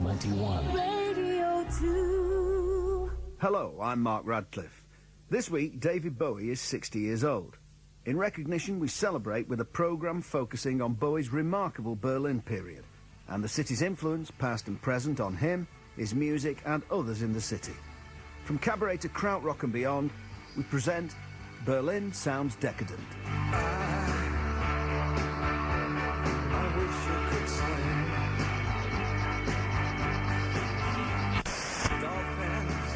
21. Radio 2. Hello, I'm Mark Radcliffe. This week, David Bowie is 60 years old. In recognition, we celebrate with a programme focusing on Bowie's remarkable Berlin period and the city's influence, past and present, on him, his music and others in the city. From Cabaret to Krautrock and beyond, we present Berlin Sounds Decadent. I wish you could swim. Dolphins,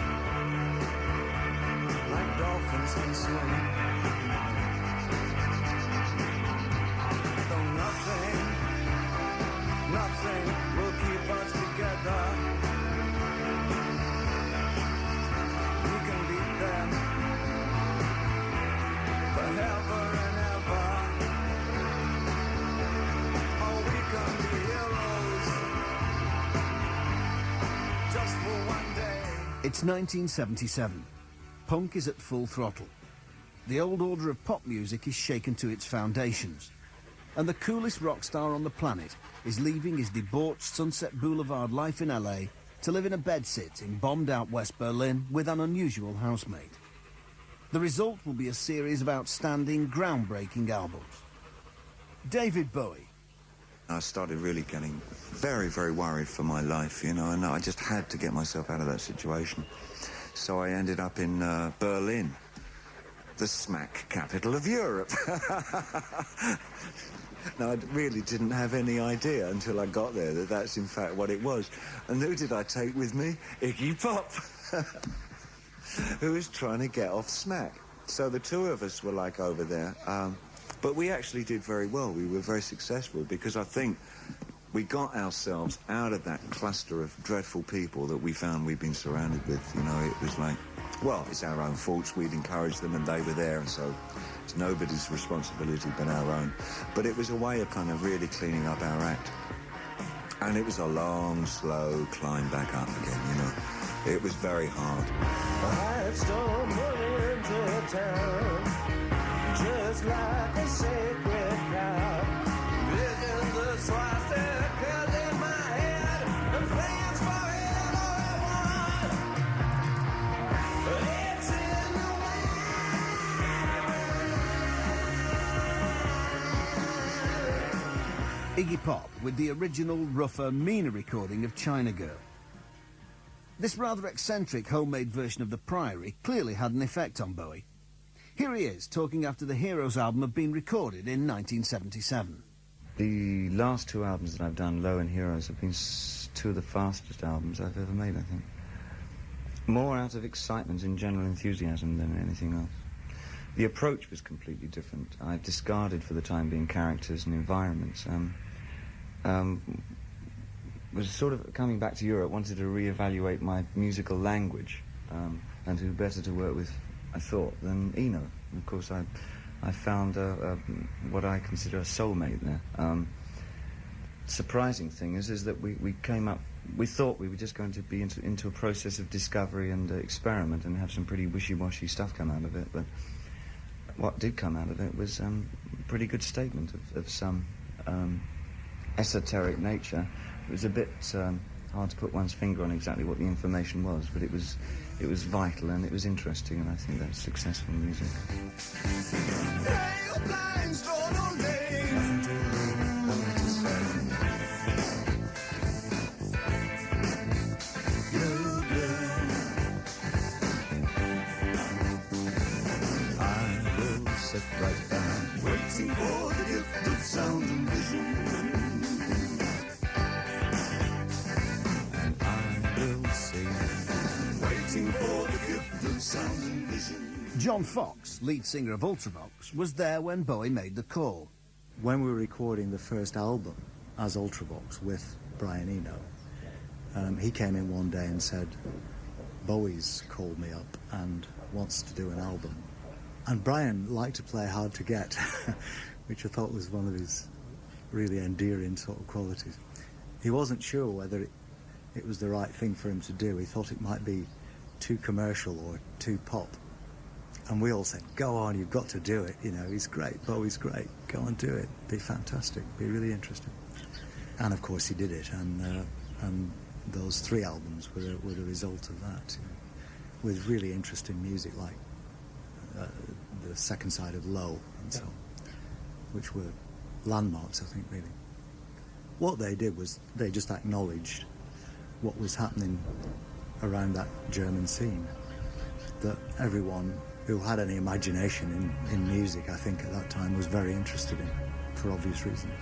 like dolphins can swim. Though nothing will keep us together. We can beat them forever and ever. Oh, we can be heroes just for one day. It's 1977. Punk is at full throttle. The old order of pop music is shaken to its foundations. And the coolest rock star on the planet is leaving his debauched Sunset Boulevard life in LA to live in a bedsit in bombed-out West Berlin with an unusual housemate. The result will be a series of outstanding, groundbreaking albums. David Bowie. I started really getting very, very worried for my life, you know, and I just had to get myself out of that situation. So I ended up in Berlin, the smack capital of Europe. Now, I really didn't have any idea until I got there that that's in fact what it was. And who did I take with me? Iggy Pop, who was trying to get off smack. So the two of us were like over there. But we actually did very well. We were very successful because I think we got ourselves out of that cluster of dreadful people that we found we'd been surrounded with. You know, it was like, well, it's our own faults. We'd encouraged them and they were there, and so it's nobody's responsibility but our own. But it was a way of kind of really cleaning up our act. And it was a long, slow climb back up again, you know. It was very hard. I stumbled into town, just like a sacred cow. Vision the swastika in my head, and plans for it all I want. It's in the Iggy Pop with the original, rougher, meaner recording of China Girl. This rather eccentric homemade version of The Priory clearly had an effect on Bowie. Here he is, talking after the Heroes album had been recorded in 1977. The last two albums that I've done, Low and Heroes, have been two of the fastest albums I've ever made, I think. More out of excitement and general enthusiasm than anything else. The approach was completely different. I've discarded for the time being characters and environments. Was sort of coming back to Europe, wanted to reevaluate my musical language, and who better to work with, I thought, than Eno. And of course, I found what I consider a soulmate there. Surprising thing is that we came up. We thought we were just going to be into a process of discovery and experiment and have some pretty wishy-washy stuff come out of it. But what did come out of it was a pretty good statement of some esoteric nature. It was a bit hard to put one's finger on exactly what the information was, but it was vital and it was interesting, and I think that's successful music. I will sit right down, waiting for the gift of sound and vision. John Fox, lead singer of Ultravox, was there when Bowie made the call. When we were recording the first album as Ultravox with Brian Eno, he came in one day and said, Bowie's called me up and wants to do an album. And Brian liked to play hard to get, which I thought was one of his really endearing sort of qualities. He wasn't sure whether it was the right thing for him to do. He thought it might be too commercial or too pop. And we all said, go on, you've got to do it. You know, he's great, Bowie's great. Go and do it. Be fantastic. Be really interesting. And of course he did it. And those 3 albums were the result of that, you know, with really interesting music like the second side of Low and so on, which were landmarks, I think, really. What they did was they just acknowledged what was happening around that German scene, that everyone who had any imagination in music, I think, at that time was very interested in, for obvious reasons.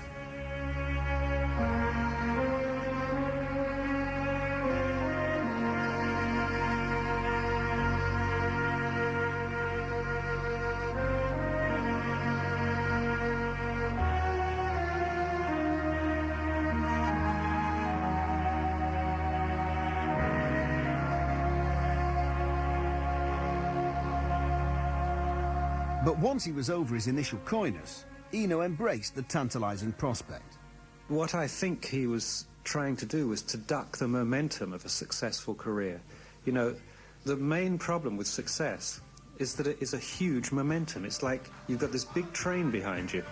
But once he was over his initial coyness, Eno embraced the tantalising prospect. What I think he was trying to do was to duck the momentum of a successful career. You know, the main problem with success is that it is a huge momentum. It's like you've got this big train behind you,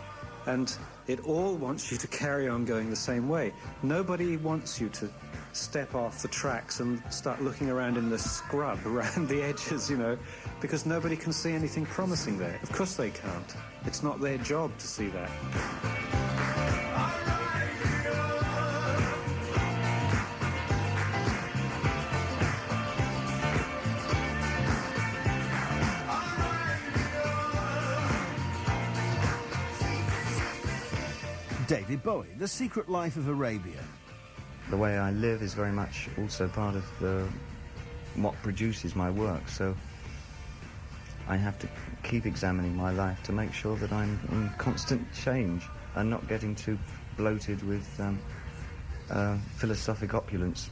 and it all wants you to carry on going the same way. Nobody wants you to step off the tracks and start looking around in the scrub around the edges, you know, because nobody can see anything promising there. Of course they can't. It's not their job to see that. David Bowie, The Secret Life of Arabia. The way I live is very much also part of what produces my work, so I have to keep examining my life to make sure that I'm in constant change and not getting too bloated with philosophic opulence.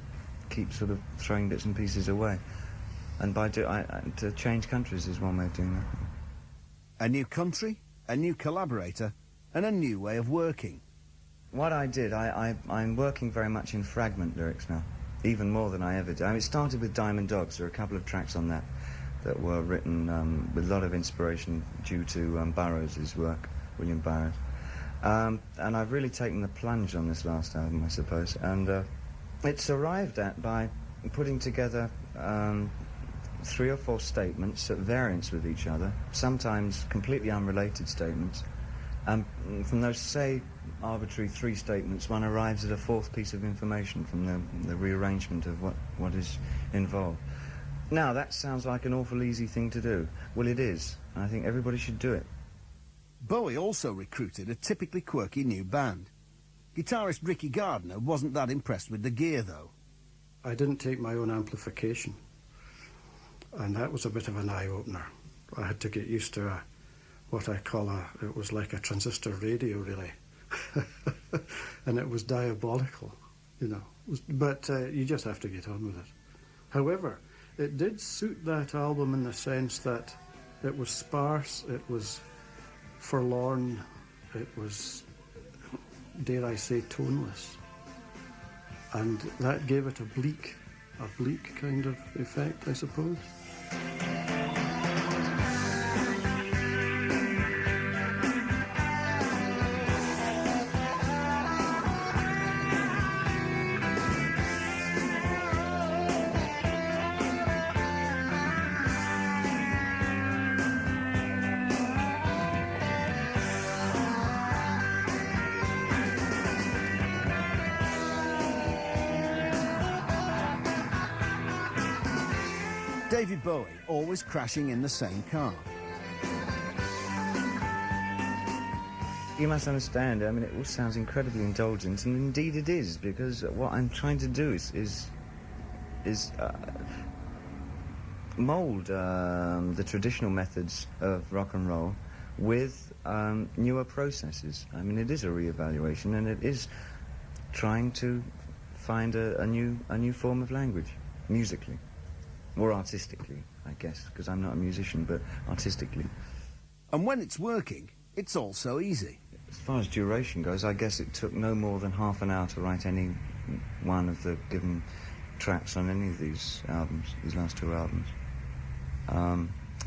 Keep sort of throwing bits and pieces away. And to change countries is one way of doing that. A new country, a new collaborator, and a new way of working. What I did, I'm working very much in fragment lyrics now, even more than I ever did. I mean, it started with Diamond Dogs. There are a couple of tracks on that were written with a lot of inspiration due to Burroughs' work, William Burroughs. And I've really taken the plunge on this last album, I suppose. And it's arrived at by putting together 3 or 4 statements at variance with each other, sometimes completely unrelated statements. And from those, say, arbitrary 3 statements, one arrives at a 4th piece of information from the rearrangement of what is involved. Now, that sounds like an awful easy thing to do. Well, it is, and I think everybody should do it. Bowie also recruited a typically quirky new band. Guitarist Ricky Gardner wasn't that impressed with the gear, though. I didn't take my own amplification, and that was a bit of an eye-opener. I had to get used to what I call it was like a transistor radio, really. And it was diabolical, you know. But you just have to get on with it. However, it did suit that album in the sense that it was sparse, it was forlorn, it was, dare I say, toneless. And that gave it a bleak kind of effect, I suppose. David Bowie, always crashing in the same car. You must understand, I mean, it all sounds incredibly indulgent, and indeed it is, because what I'm trying to do is mould the traditional methods of rock and roll with newer processes. I mean, it is a re-evaluation, and it is trying to find a new form of language, musically. Or artistically, I guess, because I'm not a musician, but artistically. And when it's working, it's all so easy. As far as duration goes, I guess it took no more than half an hour to write any one of the given tracks on any of these albums, these last 2 albums.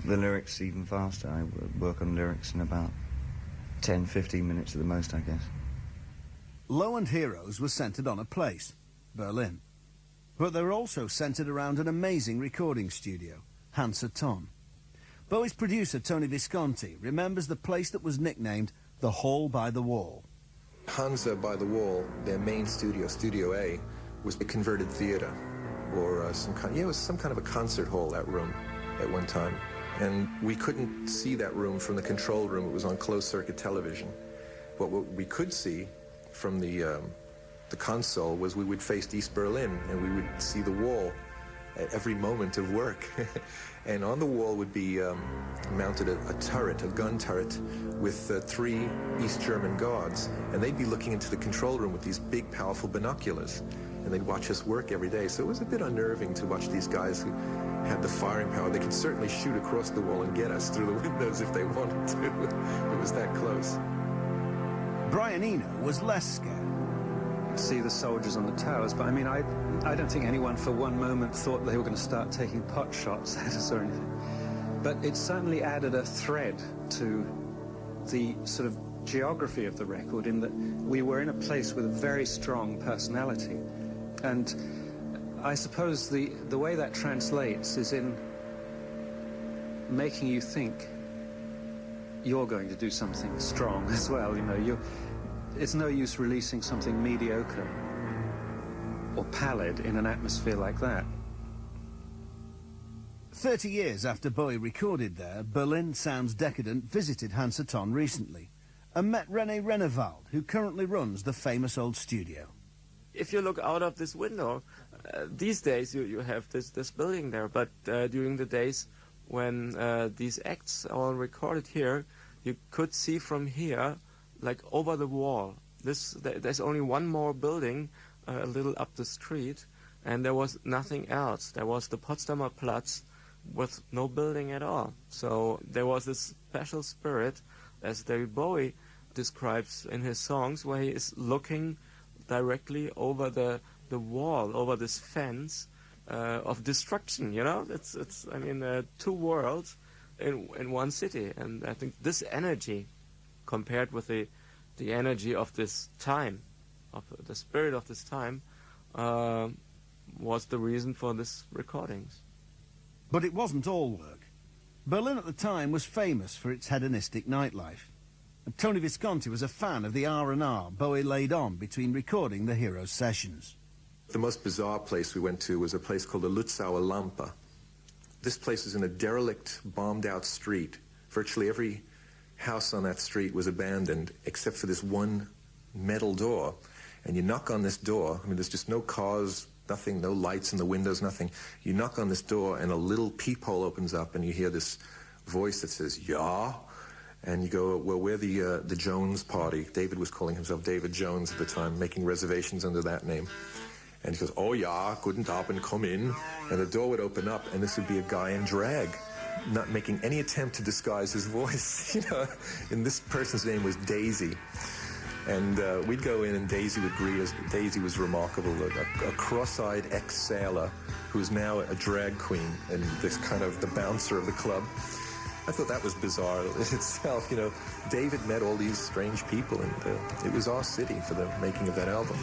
The lyrics even faster. I work on lyrics in about 10, 15 minutes at the most, I guess. Low and Heroes was centred on a place, Berlin. But they're also centred around an amazing recording studio, Hansa Ton. Bowie's producer, Tony Visconti, remembers the place that was nicknamed the Hall by the Wall. Hansa by the Wall, their main studio, Studio A, was a converted theatre, or it was some kind of a concert hall, that room, at one time. And we couldn't see that room from the control room. It was on closed-circuit television. But what we could see from the console was we would face East Berlin, and we would see the wall at every moment of work. And on the wall would be mounted a turret, a gun turret, with 3 East German guards, and they'd be looking into the control room with these big, powerful binoculars, and they'd watch us work every day. So it was a bit unnerving to watch these guys who had the firing power. They could certainly shoot across the wall and get us through the windows if they wanted to. It was that close. Brian Eno was less scared. See the soldiers on the towers, but I mean, I don't think anyone for one moment thought they were going to start taking pot shots at us or anything. But it certainly added a thread to the sort of geography of the record, in that we were in a place with a very strong personality. And I suppose the way that translates is in making you think you're going to do something strong as well. You know, it's no use releasing something mediocre or pallid in an atmosphere like that. 30 years after Bowie recorded there, Berlin Sounds Decadent visited Hansa Ton recently and met René Renewald, who currently runs the famous old studio. If you look out of this window, these days you have this building there, but during the days when these acts are recorded here, you could see from here, like over the wall. There's only one more building a little up the street, and there was nothing else. There was the Potsdamer Platz with no building at all. So there was this special spirit, as David Bowie describes in his songs, where he is looking directly over the wall, over this fence of destruction. You know, it's I mean, 2 worlds in one city, and I think this energy, compared with the energy of this time, of the spirit of this time, was the reason for this recordings. But it wasn't all work. Berlin at the time was famous for its hedonistic nightlife. And Tony Visconti was a fan of the R&R Bowie laid on between recording the Heroes sessions. The most bizarre place we went to was a place called the Lutzauer Lampe. This place is in a derelict, bombed-out street. Virtually every house on that street was abandoned, except for this one metal door. And you knock on this door, I mean, there's just no cars, nothing, no lights in the windows, nothing. You knock on this door, and a little peephole opens up, and you hear this voice that says, "Ja." And you go, "Well, we're the Jones party." David was calling himself David Jones at the time, making reservations under that name. And he goes, "Oh, ja, guten Abend, come in." And the door would open up, and this would be a guy in drag, not making any attempt to disguise his voice, you know. And this person's name was Daisy. And we'd go in, and Daisy would greet us. Daisy was remarkable, a cross-eyed ex-sailor who's now a drag queen and this kind of the bouncer of the club. I thought that was bizarre in itself, you know. David met all these strange people, and it was our city for the making of that album.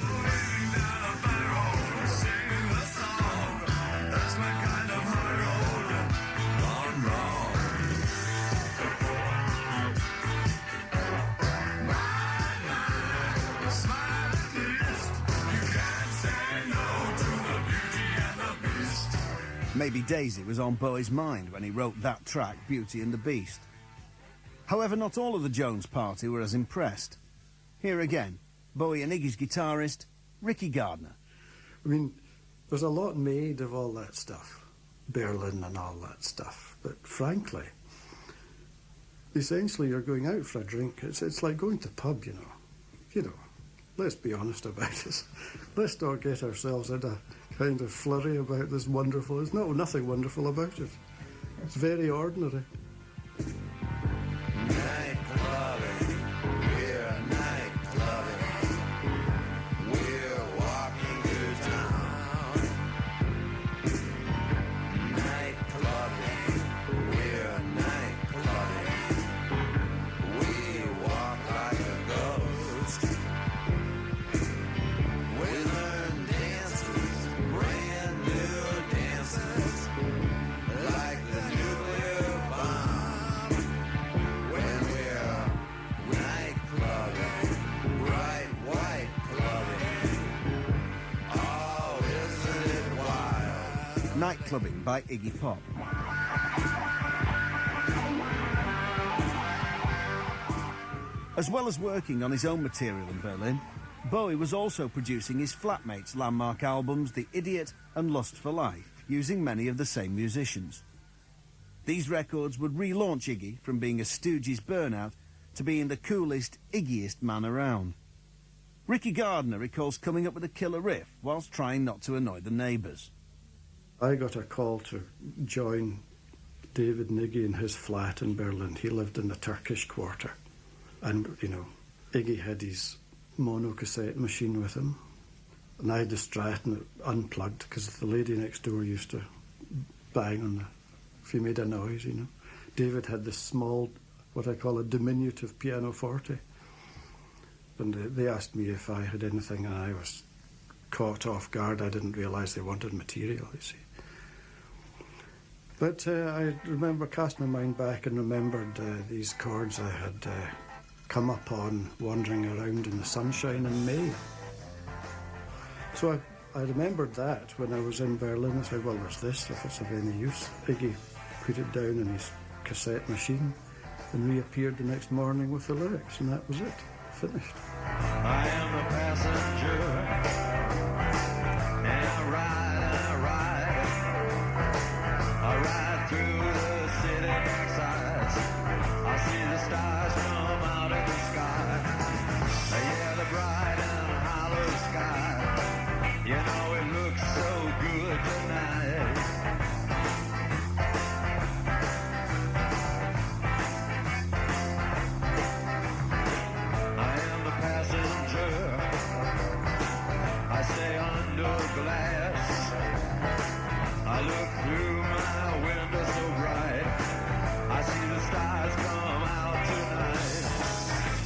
Maybe Daisy was on Bowie's mind when he wrote that track, Beauty and the Beast. However, not all of the Jones party were as impressed. Here again, Bowie and Iggy's guitarist, Ricky Gardner. I mean, there's a lot made of all that stuff, Berlin and all that stuff, but frankly, essentially you're going out for a drink. It's like going to pub, you know. Let's be honest about it. Let's not get ourselves in a kind of flurry about this wonderful. There's nothing wonderful about it. It's very ordinary. Night clubbing, we're night clubbing, we're walking through town. Night clubbing, we're night clubbing, we walk like a ghost. We learn dances, brand Nightclubbing by Iggy Pop. As well as working on his own material in Berlin, Bowie was also producing his flatmates' landmark albums The Idiot and Lust for Life, using many of the same musicians. These records would relaunch Iggy from being a Stooges burnout to being the coolest, Iggyest man around. Ricky Gardner recalls coming up with a killer riff whilst trying not to annoy the neighbours. I got a call to join David and Iggy in his flat in Berlin. He lived in the Turkish quarter. And, you know, Iggy had his mono cassette machine with him. And I had the Strat and it unplugged because the lady next door used to bang on if he made a noise, you know. David had this small, what I call a diminutive pianoforte. And they asked me if I had anything, and I was caught off guard. I didn't realise they wanted material, you see. But I remember casting my mind back and remembered these chords I had come upon wandering around in the sunshine in May. So I remembered that when I was in Berlin. I said, well, there's this, if it's of any use. Iggy put it down in his cassette machine and reappeared the next morning with the lyrics, and that was it. Finished. I am the passenger, and I ride through the city backsides. I see the stars come out of the sky. Yeah, the bright and hollow sky. You know it looks so good tonight. I am the passenger. I stay under glass. I look through my window so bright. I see the stars come out tonight.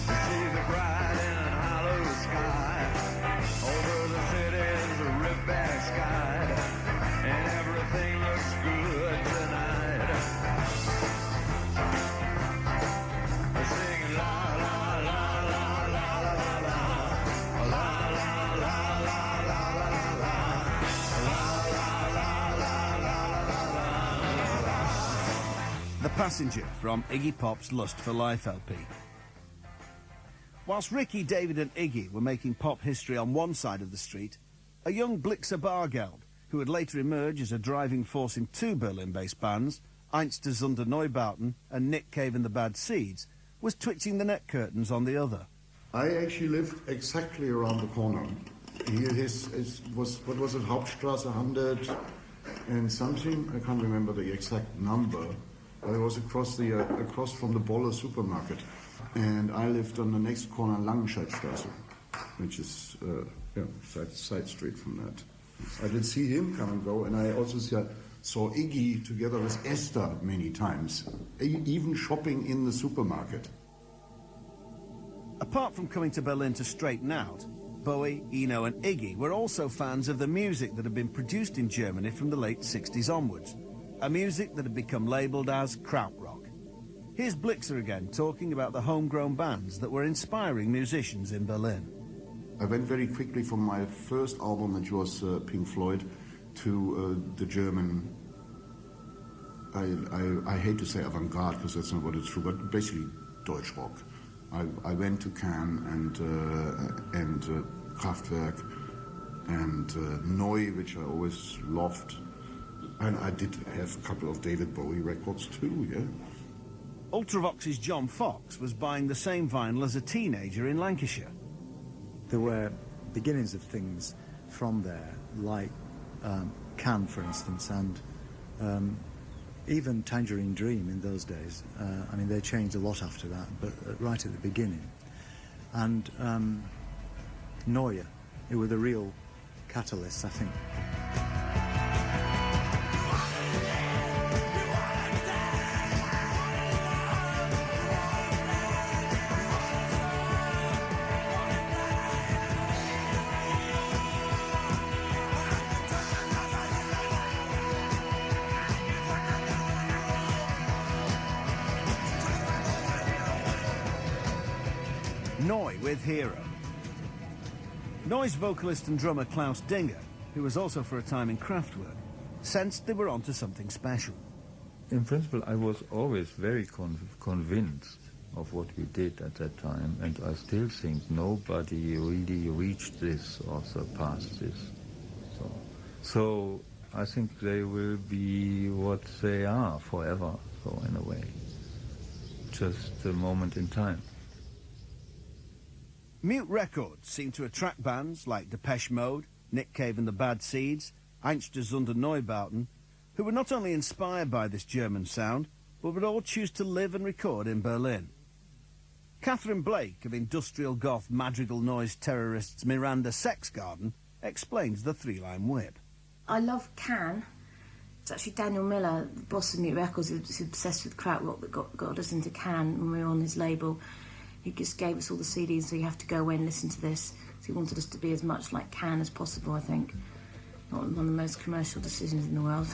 I see the bright and hollow sky. Over the city's rip-back sky. And everything looks good tonight. I sing la la la la la la la la. La la la la la la la la. The Passenger from Iggy Pop's Lust for Life LP. Whilst Ricky, David and Iggy were making pop history on one side of the street, a young Blixer Bargeld, who would later emerge as a driving force in two Berlin-based bands, Einst der Zunder Neubauten and Nick Cave and the Bad Seeds, was twitching the net curtains on the other. I actually lived exactly around the corner. Here what was it, Hauptstraße 100 and something? I can't remember the exact number. But it was across from the Bolle supermarket. And I lived on the next corner, Langenscheidstraße, which is side street from that. I did see him come and go, and I also saw Iggy together with Esther many times, even shopping in the supermarket. Apart from coming to Berlin to straighten out, Bowie, Eno and Iggy were also fans of the music that had been produced in Germany from the late 60s onwards, a music that had become labelled as Krautrock. Here's Blixer again talking about the homegrown bands that were inspiring musicians in Berlin. I went very quickly from my first album, which was Pink Floyd, to the German, I hate to say avant-garde because that's not what it's true, but basically Deutsch rock. I went to Cannes and Kraftwerk and Neu, which I always loved. And I did have a couple of David Bowie records too, yeah. Ultravox's John Fox was buying the same vinyl as a teenager in Lancashire. There were beginnings of things from there, like Can, for instance, and even Tangerine Dream in those days. I mean, they changed a lot after that, but right at the beginning. And Neue, who were the real catalysts, I think. Neu with Hero. Neu's vocalist and drummer Klaus Dinger, who was also for a time in Kraftwerk, sensed they were onto something special. In principle, I was always very convinced of what we did at that time, and I still think nobody really reached this or surpassed this. So I think they will be what they are forever, so in a way. Just a moment in time. Mute records seem to attract bands like Depeche Mode, Nick Cave and the Bad Seeds, Einstürzende Neubauten, who were not only inspired by this German sound, but would all choose to live and record in Berlin. Catherine Blake of industrial goth madrigal noise terrorists Miranda Sex Garden explains the three-line whip. I love Can. It's actually Daniel Miller, the boss of Mute Records, who's obsessed with Krautrock, that got us into Can when we were on his label. He just gave us all the CDs, so you have to go away and listen to this. So he wanted us to be as much like Can as possible, I think. Not one of the most commercial decisions in the world.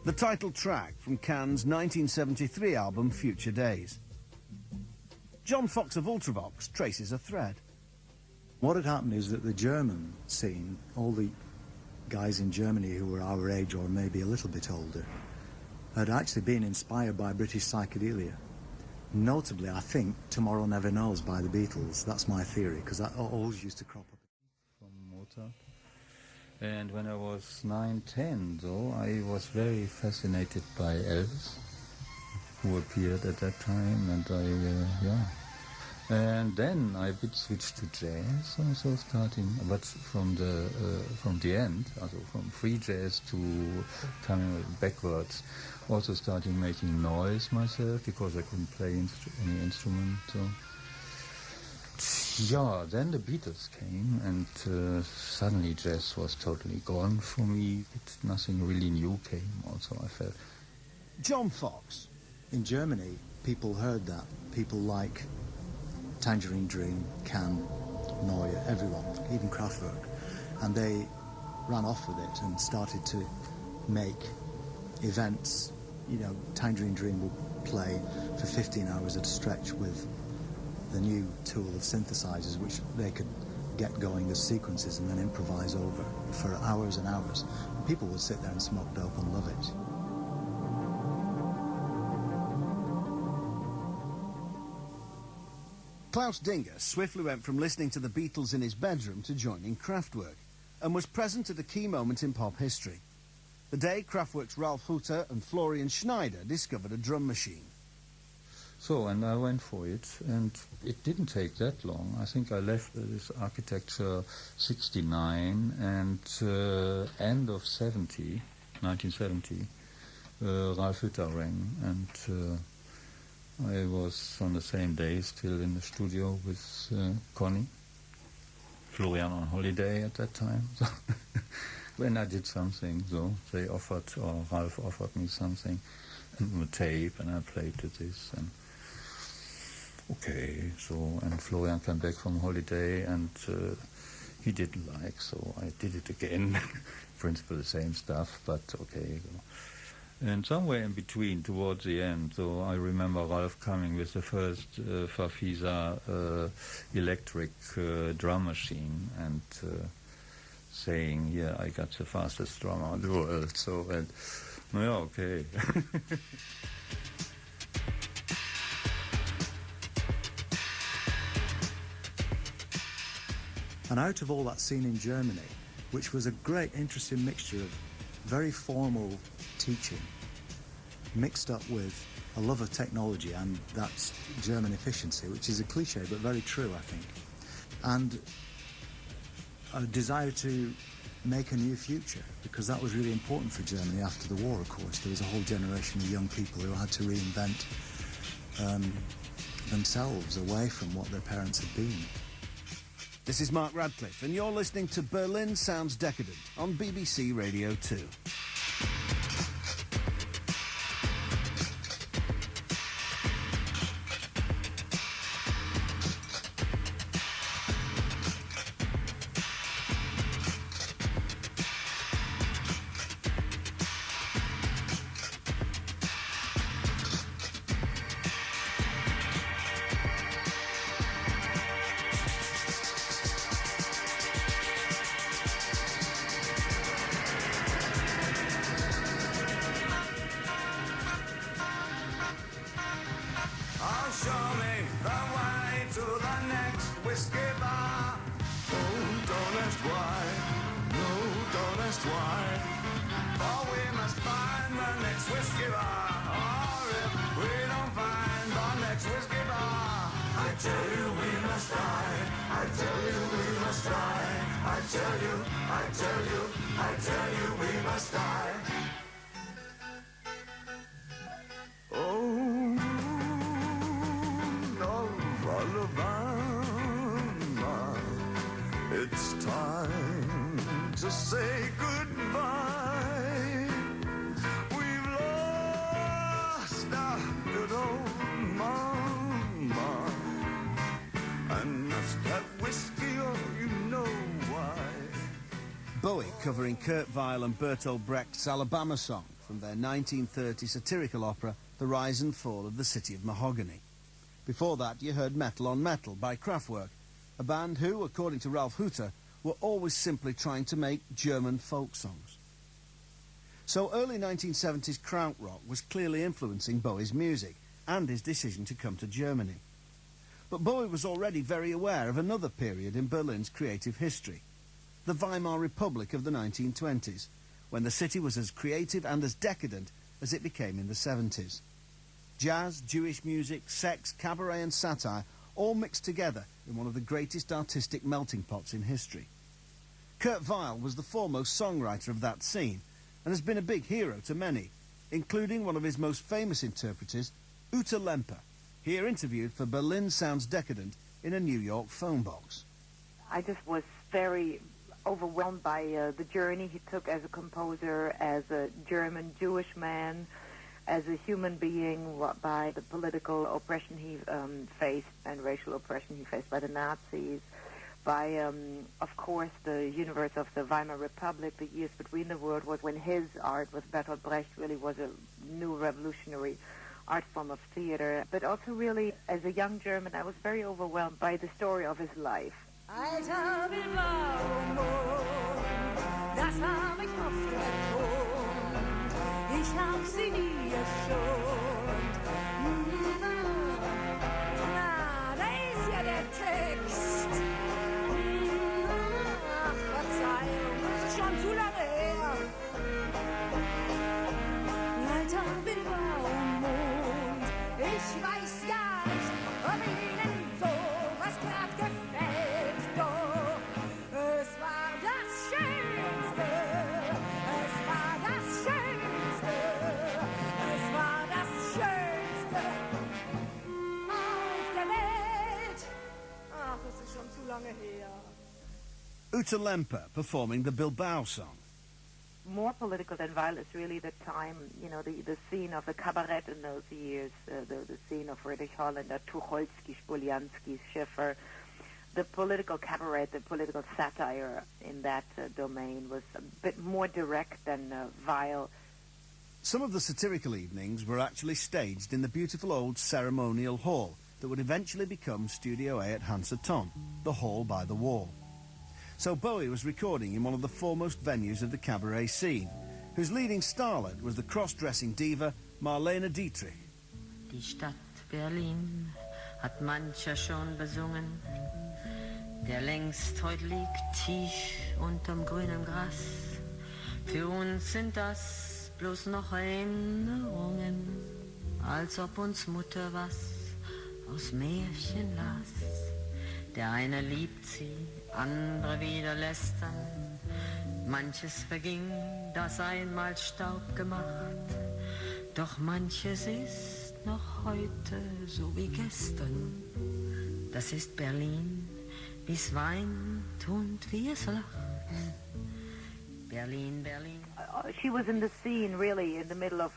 The title track from Can's 1973 album Future Days. John Fox of Ultravox traces a thread. What had happened is that the German scene, all the guys in Germany who were our age or maybe a little bit older, had actually been inspired by British psychedelia. Notably, I think, Tomorrow Never Knows by the Beatles. That's my theory, because that always used to crop up. From Mozart. And when I was 9, 10, though, I was very fascinated by Elvis, who appeared at that time, and And then I did switch to jazz, also starting, but from the end, also from free jazz to coming backwards, also starting making noise myself, because I couldn't play any instrument, so. Yeah, then the Beatles came, and suddenly jazz was totally gone for me. Nothing really new came, also, I felt. John Fox. In Germany, people heard that. People like Tangerine Dream, Can, Neuer, everyone, even Krautrock. And they ran off with it and started to make events. You know, Tangerine Dream would play for 15 hours at a stretch with the new tool of synthesizers, which they could get going as sequences and then improvise over for hours and hours. And people would sit there and smoke dope and love it. Klaus Dinger swiftly went from listening to the Beatles in his bedroom to joining Kraftwerk, and was present at a key moment in pop history. The day Kraftwerk's Ralf Hutter and Florian Schneider discovered a drum machine. So, and I went for it, and it didn't take that long. I think I left this architecture 69, and end of 1970, Ralf Hutter rang, and I was on the same day still in the studio with Connie. Florian on holiday at that time. So when I did something, so they offered, or Ralf offered me something, and a tape, and I played to this, and okay, so, and Florian came back from holiday, and he didn't like, so I did it again. In principle, the same stuff, but okay. And somewhere in between, towards the end, so I remember Ralf coming with the first Farfisa electric drum machine, and saying, yeah, I got the fastest drummer in the world, so, and, yeah, okay. And out of all that scene in Germany, which was a great, interesting mixture of very formal teaching, mixed up with a love of technology and that's German efficiency, which is a cliche but very true, I think, and a desire to make a new future, because that was really important for Germany after the war, of course. There was a whole generation of young people who had to reinvent themselves away from what their parents had been. This is Mark Radcliffe, and you're listening to Berlin Sounds Decadent on BBC Radio 2. It's time to say goodbye. We've lost our good old mama, and must have whiskey or you know why. Bowie covering Kurt Weill and Bertolt Brecht's Alabama song from their 1930 satirical opera The Rise and Fall of the City of Mahogany. Before that you heard Metal on Metal by Kraftwerk, a band who, according to Ralph Hutter, were always simply trying to make German folk songs. So early 1970s Krautrock was clearly influencing Bowie's music and his decision to come to Germany. But Bowie was already very aware of another period in Berlin's creative history, the Weimar Republic of the 1920s, when the city was as creative and as decadent as it became in the 70s. Jazz, Jewish music, sex, cabaret and satire all mixed together in one of the greatest artistic melting pots in history. Kurt Weill was the foremost songwriter of that scene and has been a big hero to many, including one of his most famous interpreters, Ute Lemper, here interviewed for Berlin Sounds Decadent in a New York phone box. I just was very overwhelmed by the journey he took as a composer, as a German Jewish man, as a human being, by the political oppression he faced and racial oppression he faced by the Nazis, by, of course, the universe of the Weimar Republic. The years between the world was when his art with Bertolt Brecht really was a new revolutionary art form of theater. But also really, as a young German, I was very overwhelmed by the story of his life. Alter Bilbao, das hab ich oft betont. Ich hab sie nie geschont. Na, da ist ja der Text. Ach, Verzeihung, das ist schon zu lange her. Alter Bilbao, ich weiß ja nicht, ob Ihnen so was grad gefällt. Doch es war das Schönste, es war das Schönste, es war das Schönste auf der Welt. Ach, es ist schon zu lange her. Ute Lemper performing the Bilbao song. More political than Weill is really the time, you know, the scene of the cabaret in those years, the scene of Friedrich Holländer, Tucholsky, Spoliansky, Schiffer. The political cabaret, the political satire in that domain was a bit more direct than Weill. Some of the satirical evenings were actually staged in the beautiful old ceremonial hall that would eventually become Studio A at Hansa Tom, the hall by the wall. So Bowie was recording in one of the foremost venues of the cabaret scene, whose leading starlet was the cross-dressing diva Marlene Dietrich. Die Stadt Berlin hat mancher schon besungen. der längst heute liegt tief unterm grünen Gras. Für uns sind das bloß noch Erinnerungen, als ob uns Mutter was aus Märchen las. Der eine liebt sie, andere wieder lästern. Manches verging, das einmal Staub gemacht. Doch manches ist noch heute so wie gestern. Das ist Berlin, wie's weint und wie es lacht. Berlin, Berlin. She was in the scene, really, in the middle of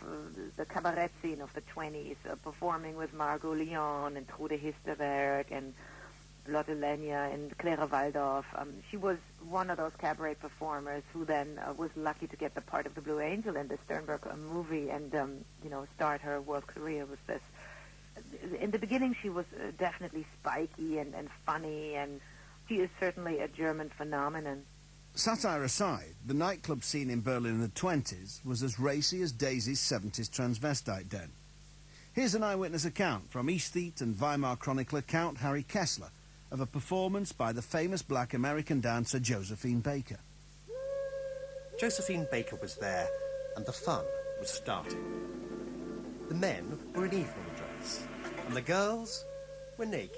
the cabaret scene of the 20s, performing with Margot Lyon and Trude Histerberg and Lotte Lenya and Clara Waldorf. She was one of those cabaret performers who then was lucky to get the part of the Blue Angel in the Sternberg movie and, start her world career with this. In the beginning, she was definitely spiky and funny, and she is certainly a German phenomenon. Satire aside, the nightclub scene in Berlin in the 20s was as racy as Daisy's 70s transvestite den. Here's an eyewitness account from aesthete and Weimar chronicler Count Harry Kessler of a performance by the famous black American dancer Josephine Baker. Josephine Baker was there, and the fun was starting. The men were in evening dress, and the girls were naked.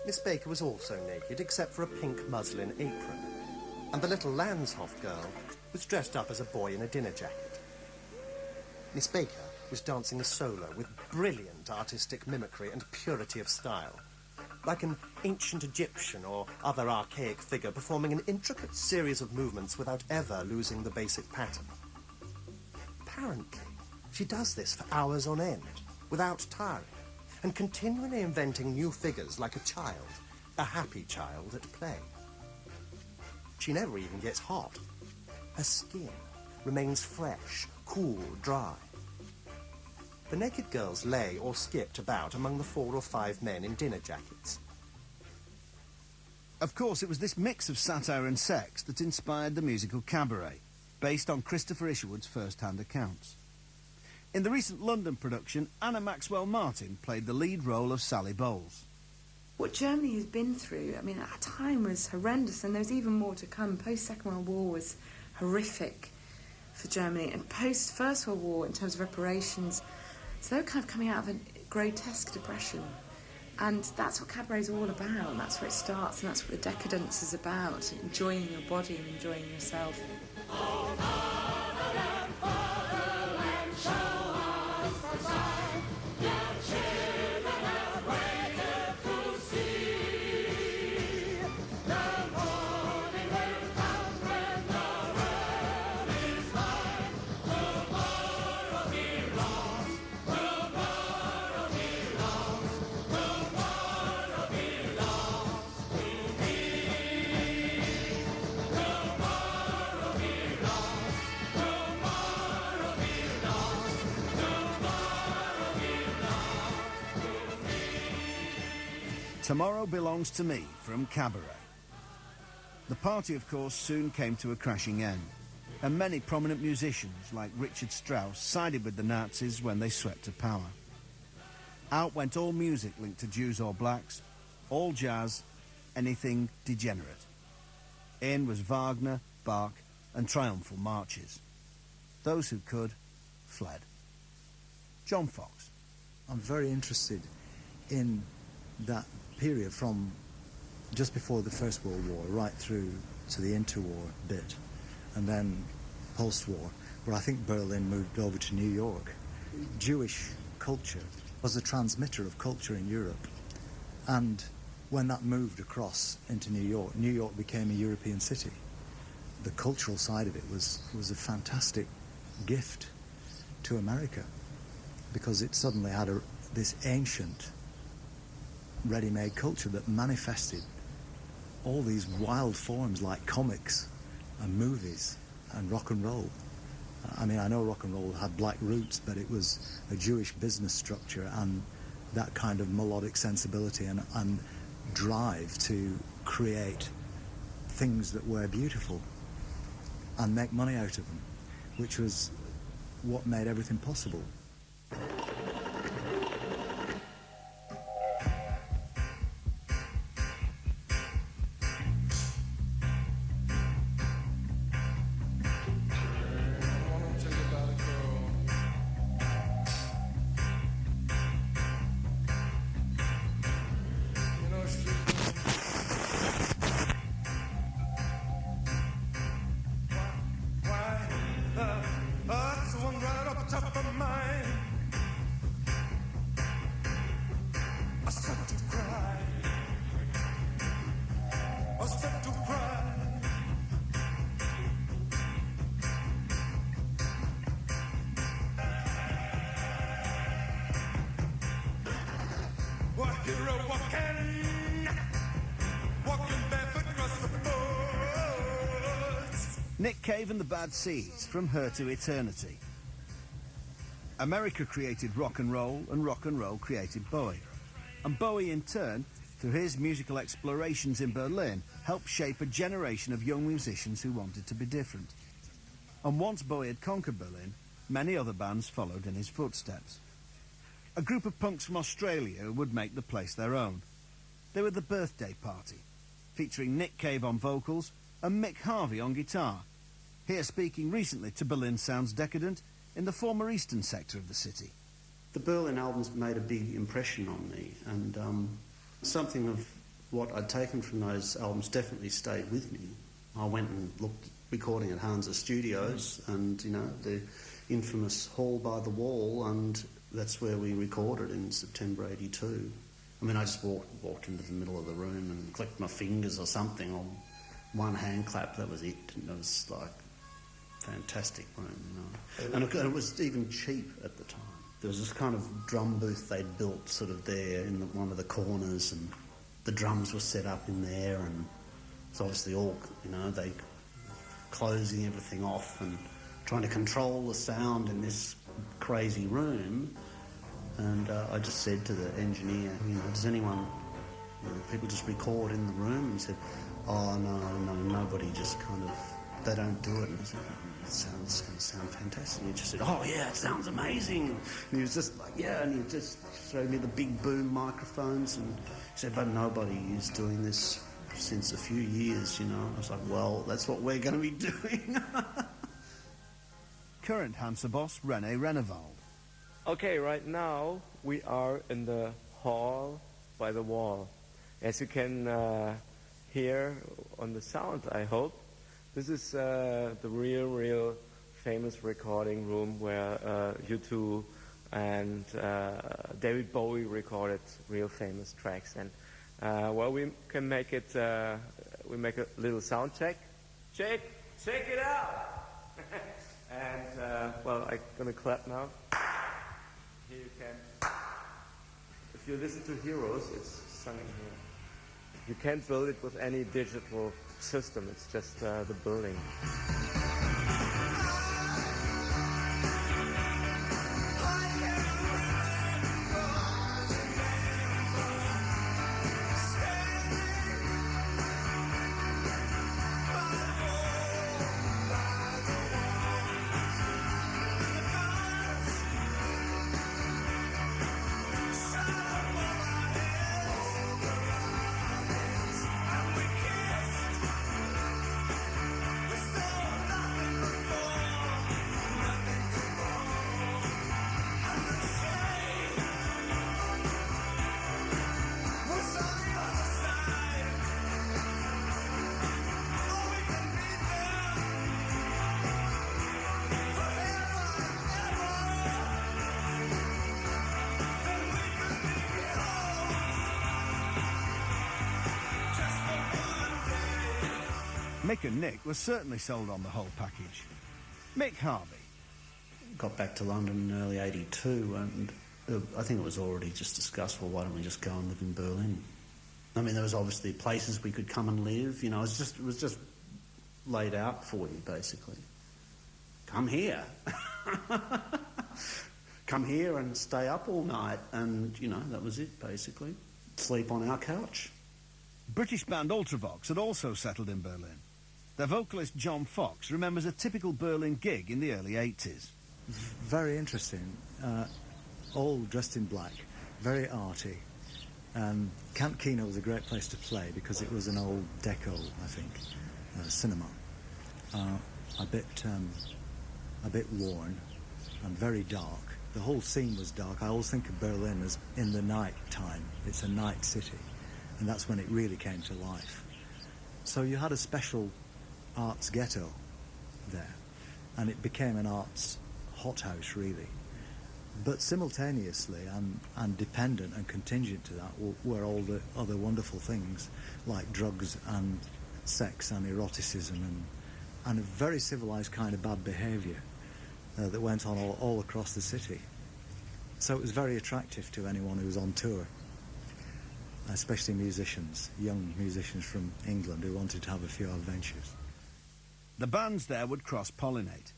Miss Baker was also naked, except for a pink muslin apron, and the little Landshof girl was dressed up as a boy in a dinner jacket. Miss Baker was dancing a solo with brilliant artistic mimicry and purity of style, like an ancient Egyptian or other archaic figure performing an intricate series of movements without ever losing the basic pattern. Apparently, she does this for hours on end, without tiring, and continually inventing new figures like a child, a happy child at play. She never even gets hot. Her skin remains fresh, cool, dry. The naked girls lay or skipped about among the 4 or 5 men in dinner jackets. Of course, it was this mix of satire and sex that inspired the musical Cabaret, based on Christopher Isherwood's first-hand accounts. In the recent London production, Anna Maxwell Martin played the lead role of Sally Bowles. What Germany has been through, at that time was horrendous, and there's even more to come. Post-Second World War was horrific for Germany, and post-First World War, in terms of reparations, so they're kind of coming out of a grotesque depression. And that's what Cabaret is all about, and that's where it starts, and that's what the Decadence is about, enjoying your body and enjoying yourself. Tomorrow Belongs to Me from Cabaret. The party, of course, soon came to a crashing end, and many prominent musicians, like Richard Strauss, sided with the Nazis when they swept to power. Out went all music linked to Jews or blacks, all jazz, anything degenerate. In was Wagner, Bach, and triumphal marches. Those who could, fled. John Fox. I'm very interested in that period from just before the First World War right through to the interwar bit, and then post-war, where I think Berlin moved over to New York. Jewish culture was a transmitter of culture in Europe, and when that moved across into New York became a European city. The cultural side of it was a fantastic gift to America, because it suddenly had this ancient ready-made culture that manifested all these wild forms like comics and movies and rock and roll. I know rock and roll had black roots, but it was a Jewish business structure and that kind of melodic sensibility and drive to create things that were beautiful and make money out of them, which was what made everything possible. I start to cry. I start to cry. What hero walking barefoot across the boards. Nick Cave and the Bad Seeds, From Her to Eternity. America created rock and roll created Bowie. And Bowie, in turn, through his musical explorations in Berlin, helped shape a generation of young musicians who wanted to be different. And once Bowie had conquered Berlin, many other bands followed in his footsteps. A group of punks from Australia would make the place their own. They were the Birthday Party, featuring Nick Cave on vocals and Mick Harvey on guitar, here speaking recently to Berlin Sounds Decadent in the former eastern sector of the city. The Berlin albums made a big impression on me, and something of what I'd taken from those albums definitely stayed with me. I went and looked recording at Hansa Studios, and, you know, the infamous Hall by the Wall, and that's where we recorded in September '82. I mean, I just walked into the middle of the room and clicked my fingers or something on one hand clap, that was it. And it was like fantastic room, you know. And it was even cheap at the time. There was this kind of drum booth they'd built sort of there in one of the corners, and the drums were set up in there, and it's obviously all, you know, they closing everything off and trying to control the sound in this crazy room. And I just said to the engineer, you know, does anyone, you know, people just record in the room? And he said, oh, no, nobody just kind of, they don't do it. And I said, it's going to sound fantastic. He just said, oh, yeah, it sounds amazing. And he was just like, yeah, and he just showed me the big boom microphones, and he said, but nobody is doing this since a few years, you know. I was like, well, that's what we're going to be doing. Current Hansa boss, René Renewald. Okay, right now we are in the hall by the wall. As you can hear on the sound, I hope, this is the real famous recording room where U2 and David Bowie recorded real famous tracks. And well, we can make it, we make a little sound check. Check it out! And, well, I'm going to clap now. Here you can, if you listen to Heroes, it's sung in here. You can't build it with any digital system, it's just the building. Mick and Nick were certainly sold on the whole package. Mick Harvey. Got back to London in early '82, and I think it was already just discussed, well, why don't we just go and live in Berlin? I mean, there was obviously places we could come and live, you know, it was just laid out for you, basically. Come here. Come here and stay up all night, and, you know, that was it, basically. Sleep on our couch. British band Ultravox had also settled in Berlin. Their vocalist John Fox remembers a typical Berlin gig in the early 80s. Very interesting. All dressed in black, very arty. Camp Kino was a great place to play because it was an old deco, I think, cinema. A bit worn and very dark. The whole scene was dark. I always think of Berlin as in the night time. It's a night city, and that's when it really came to life. So you had a special arts ghetto there, and it became an arts hothouse, really. But simultaneously and dependent and contingent to that were all the other wonderful things like drugs and sex and eroticism and a very civilised kind of bad behaviour that went on all across the city. So it was very attractive to anyone who was on tour, especially musicians, young musicians from England who wanted to have a few adventures. The bands there would cross-pollinate.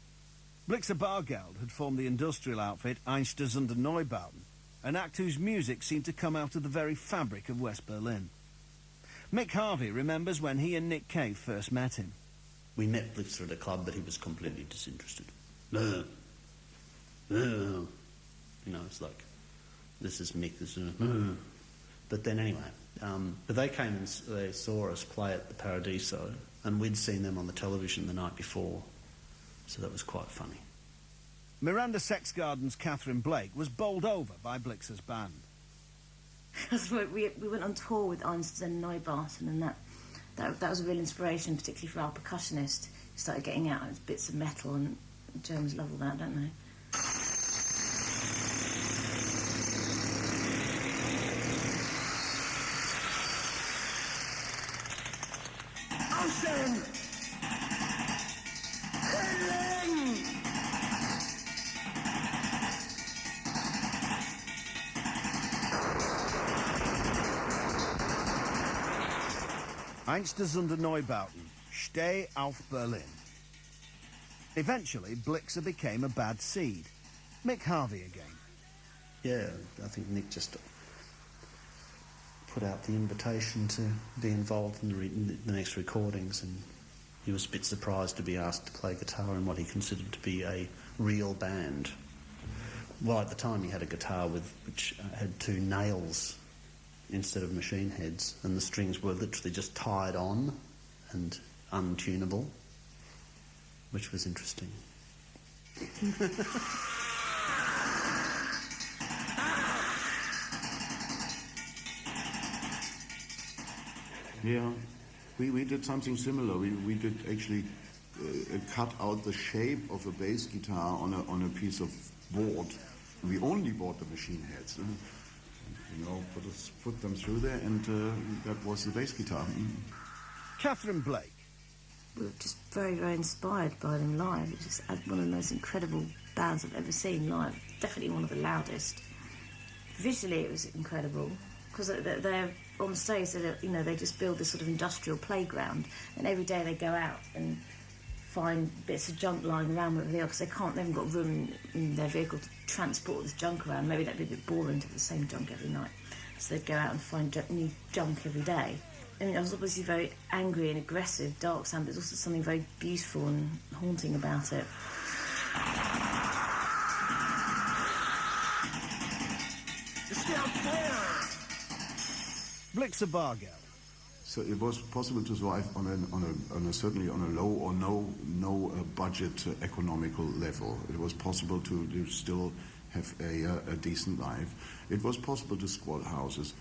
Blixer Bargeld had formed the industrial outfit Einstürzende Neubauten, an act whose music seemed to come out of the very fabric of West Berlin. Mick Harvey remembers when he and Nick Cave first met him. We met Blixer at a club, but he was completely disinterested. No. You know, it's like, this is Mick, this is... But then anyway, but they came and they saw us play at the Paradiso, and we'd seen them on the television the night before, so that was quite funny. Miranda Sexgarden's Catherine Blake was bowled over by Blixer's band. we went on tour with Einstürzende Neubauten, and that was a real inspiration, particularly for our percussionist. He started getting out bits of metal, and Germans love all that, don't they? Ocean! Healing! Einstürzende Neubauten, Steh auf Berlin. Eventually, Blixer became a bad seed. Mick Harvey again. Yeah, I think Nick just put out the invitation to be involved in the next recordings, and he was a bit surprised to be asked to play guitar in what he considered to be a real band. Well, at the time he had a guitar which had 2 nails instead of machine heads, and the strings were literally just tied on and untunable, which was interesting. Yeah, we did something similar. We did actually cut out the shape of a bass guitar on a piece of board. We only bought the machine heads, you know, put them through there, and that was the bass guitar. Catherine Blake. We were just very, very inspired by them live. It was just one of the most incredible bands I've ever seen live. Definitely one of the loudest. Visually, it was incredible, because they're on stage, they just build this sort of industrial playground, and every day they go out and find bits of junk lying around wherever they are, because they haven't got room in their vehicle to transport this junk around. Maybe that'd be a bit boring to have the same junk every night. So they'd go out and find new junk every day. I mean, I was obviously very angry and aggressive, dark sound, but there's also something very beautiful and haunting about it. Blixer Bargeld. So it was possible to survive certainly on a low or no budget economical level. It was possible to still have a decent life. It was possible to squat houses.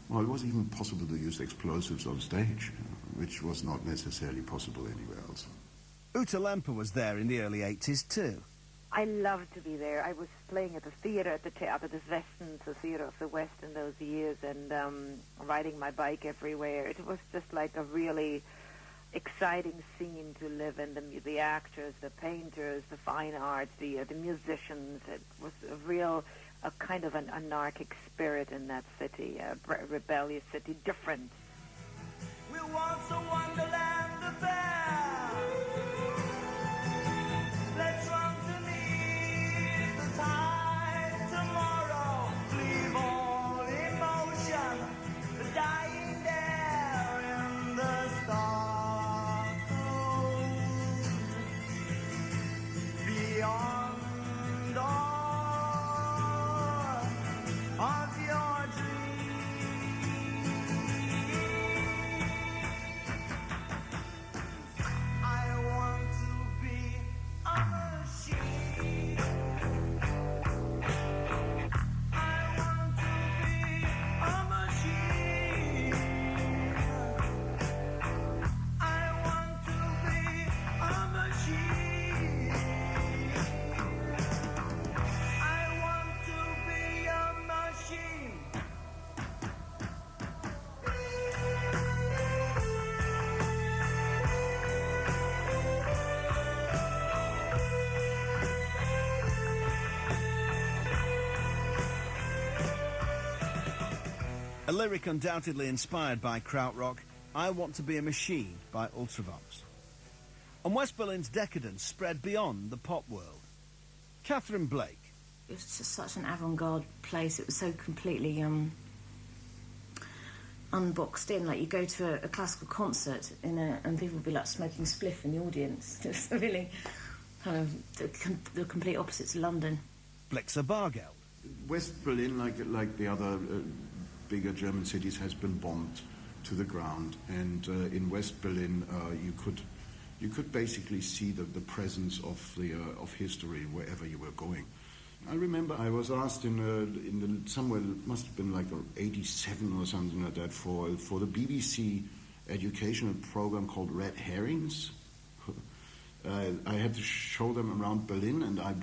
Well, it was even possible to use explosives on stage, which was not necessarily possible anywhere else. Uta Lemper was there in the early 80s too. I loved to be there. I was playing at the theatre, at the Theater des Westens, the Theatre of the West in those years, and riding my bike everywhere. It was just like a really exciting scene to live in. The actors, the painters, the fine arts, the musicians. It was a kind of an anarchic spirit in that city, a rebellious city, different. We want a wonderland affair. Let's run to meet the tide tomorrow. Leave all emotion, dying there in the stark cold. Beyond all of your dreams, A lyric undoubtedly inspired by Krautrock, I Want to Be a Machine by Ultravox. And West Berlin's decadence spread beyond the pop world. Catherine Blake. It was just such an avant-garde place. It was so completely unboxed in. Like, you go to a classical concert and people would be like smoking spliff in the audience. It was really kind of the complete opposite to London. Blixa Bargeld. West Berlin, like the other bigger German cities, has been bombed to the ground, and in West Berlin you could basically see the presence of history wherever you were going. I remember I was asked somewhere, it must have been like 87 or something like that, for the BBC educational program called Red Herrings. I had to show them around Berlin, and I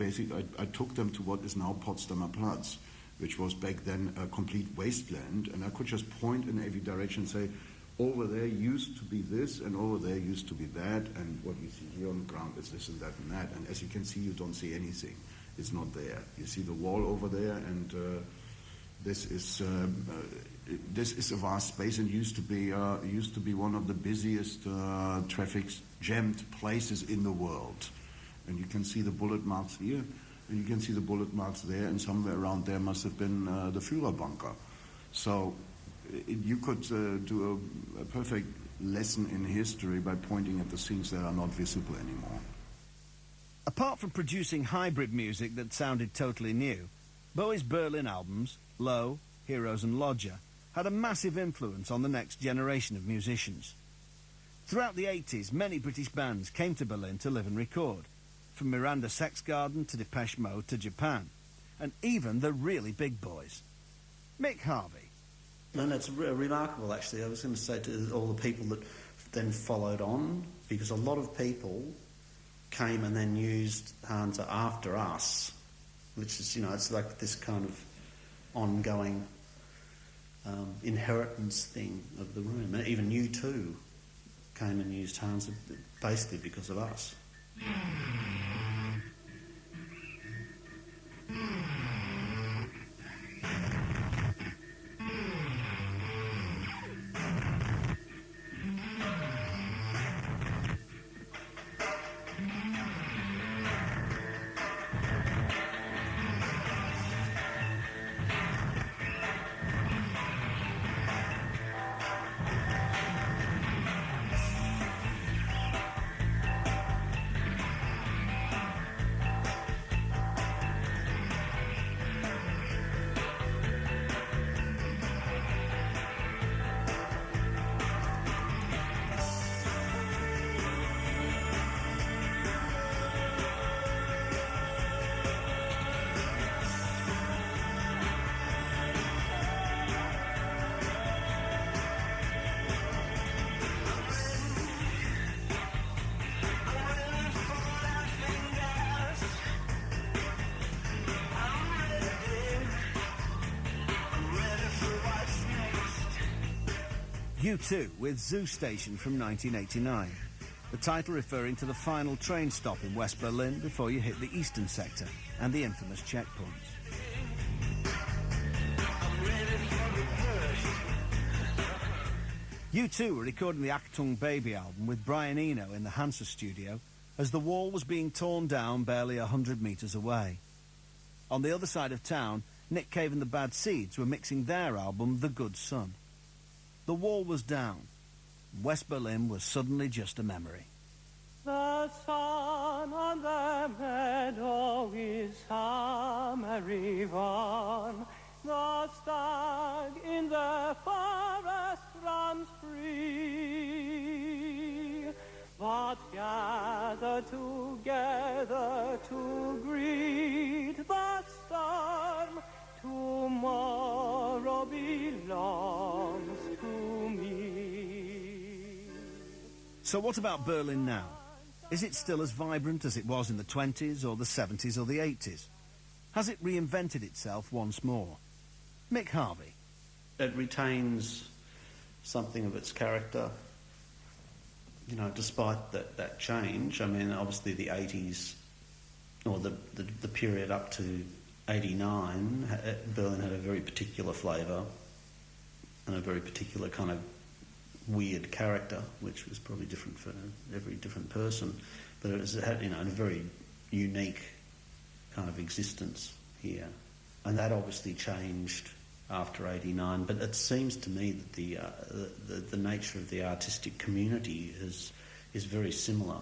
took them to what is now Potsdamer Platz, which was back then a complete wasteland, and I could just point in every direction and say, over there used to be this, and over there used to be that, and what you see here on the ground is this and that and that. And as you can see, you don't see anything. It's not there. You see the wall over there, and this is a vast space, and used to be one of the busiest traffic-jammed places in the world. And you can see the bullet marks here, and you can see the bullet marks there, and somewhere around there must have been the Führerbunker. So you could do a perfect lesson in history by pointing at the things that are not visible anymore. Apart from producing hybrid music that sounded totally new, Bowie's Berlin albums, Low, Heroes and Lodger, had a massive influence on the next generation of musicians. Throughout the 80s, many British bands came to Berlin to live and record, from Miranda Sexgarden to Depeche Mode to Japan, and even the really big boys. Mick Harvey. And it's remarkable, actually. I was going to say to all the people that then followed on, because a lot of people came and then used Hansa after us, which is, it's like this kind of ongoing inheritance thing of the room. And even U2 came and used Hansa basically because of us. U2 with Zoo Station from 1989, the title referring to the final train stop in West Berlin before you hit the eastern sector and the infamous checkpoints. U2 were recording the Achtung Baby album with Brian Eno in the Hansa studio as the wall was being torn down barely 100 metres away. On the other side of town, Nick Cave and the Bad Seeds were mixing their album The Good Son. The wall was down. West Berlin was suddenly just a memory. The sun on the meadow is summery one. The stag in the forest runs free. But gather together to greet the storm. Tomorrow belongs to me. So what about Berlin now? Is it still as vibrant as it was in the 20s or the 70s or the 80s? Has it reinvented itself once more? Mick Harvey. It retains something of its character, despite that change. I mean, obviously the 80s, or the period up to 89, Berlin had a very particular flavour. and a very particular kind of weird character, which was probably different for every different person, but it had, you know, a very unique kind of existence here. And that obviously changed after '89, but it seems to me that the nature of the artistic community is very similar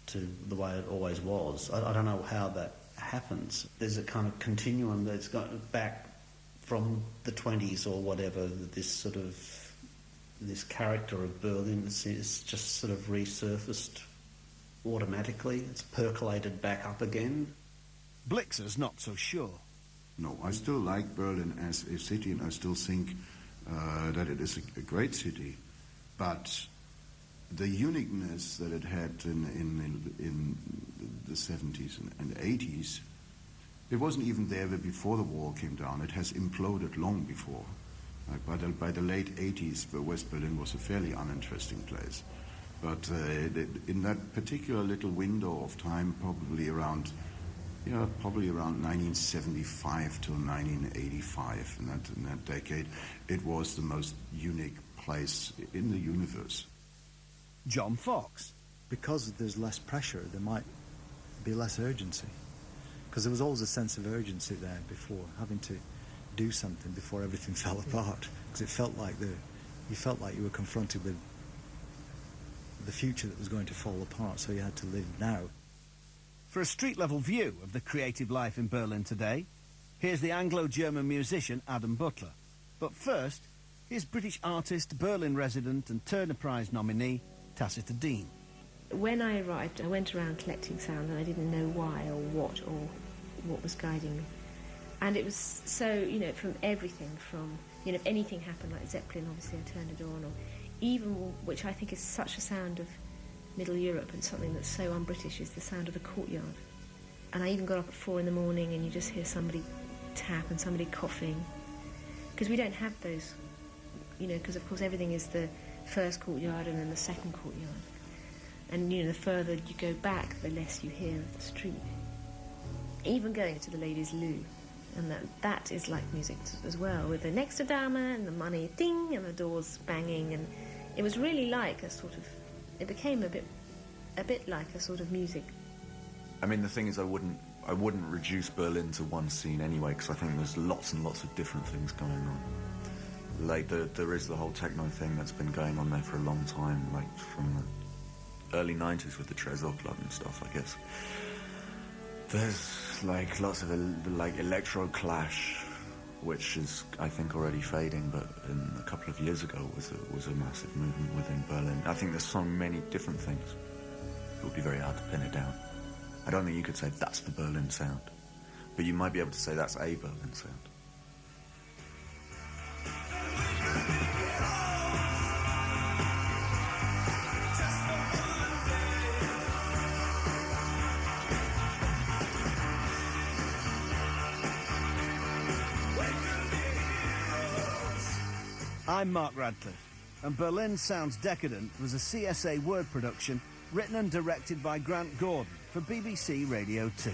to the way it always was. I don't know how that happens. There's a kind of continuum that's got back from the 20s or whatever, this character of Berlin is just sort of resurfaced automatically. It's percolated back up again. Blixer's not so sure. No, I still like Berlin as a city, and I still think that it is a great city. But the uniqueness that it had in the 70s and 80s, it wasn't even there before the wall came down. It has imploded long before. Like by the late 80s, West Berlin was a fairly uninteresting place. But in that particular little window of time, probably around 1975 till 1985, in that decade, it was the most unique place in the universe. John Fox. Because there's less pressure, there might be less urgency. Because there was always a sense of urgency there before, having to do something before everything fell apart. Because it felt like you felt like you were confronted with the future that was going to fall apart, so you had to live now. For a street-level view of the creative life in Berlin today, here's the Anglo-German musician Adam Butler. But first, here's British artist, Berlin resident and Turner Prize nominee, Tacita Dean. When I arrived, I went around collecting sound and I didn't know why or what was guiding me. And it was so, you know, from everything, from, you know, if anything happened, like Zeppelin, obviously I turned it on, or even, which I think is such a sound of Middle Europe and something that's so un-British, is the sound of the courtyard. And I even got up at 4 a.m. and you just hear somebody tap and somebody coughing. Because we don't have those, you know, because of course everything is the first courtyard and then the second courtyard. And, you know, the further you go back, the less you hear of the street. Even going to the ladies' loo. And that is like music as well, with the next Dame and the money ding and the doors banging. And it was really like a sort of, it became a bit like a sort of music. I mean, the thing is, I wouldn't reduce Berlin to one scene anyway, because I think there's lots and lots of different things going on. Like, there is the whole techno thing that's been going on there for a long time, like from the early 90s with the Tresor Club and stuff, I guess. There's, like, lots of, like, electro clash, which is, I think, already fading, but a couple of years ago was a massive movement within Berlin. I think there's so many different things. It would be very hard to pin it down. I don't think you could say that's the Berlin sound, but you might be able to say that's a Berlin sound. I'm Mark Radcliffe, and Berlin Sounds Decadent was a CSA word production written and directed by Grant Gordon for BBC Radio 2.